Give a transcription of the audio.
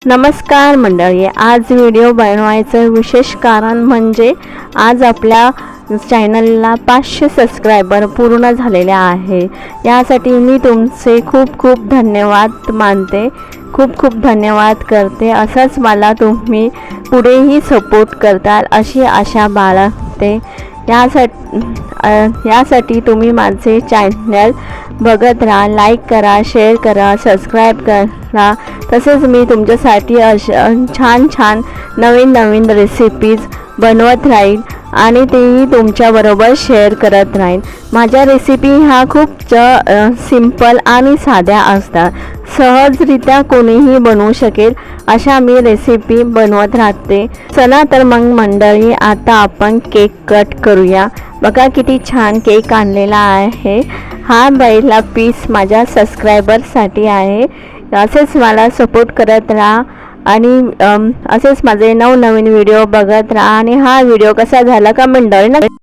नमस्कार मंडळी, आज व्हिडिओ बनवायचं विशेष कारण म्हणजे आज आपल्या चॅनलला 500 सबस्क्रायबर पूर्ण झालेले आहे। यासाठी मी तुमचे खूप खूप धन्यवाद मानते, खूप खूप धन्यवाद करते। असंच मला तुम्ही पुढेही सपोर्ट करताल अशी आशा बाळगते। यासाठी तुम्ही माझे चॅनल बघत राहा, लाईक करा, शेअर करा, सबस्क्राईब करा। तसेच मी तुमच्यासाठी छान छान नवीन नवीन रेसिपीज बनवत राहील आणि तेही तुमच्याबरोबर शेअर करत राहील। माझ्या रेसिपी ह्या खूप सिंपल आणि साध्या असतात, सहजरित्या कोणीही बनवू शकेल अशा मी रेसिपी बनवत राहते। चला तर मग मंडळी, आता आपण केक कट करूया। बघा किती छान केक आणलेला आहे। हा पहिला पीस माझ्या सबस्क्रायबरसाठी आहे। असेच मला सपोर्ट करत राहा आणि असेच माझे नवनवीन व्हिडिओ बघत राहा। आणि हा व्हिडिओ कसा झाला कमेंट करा।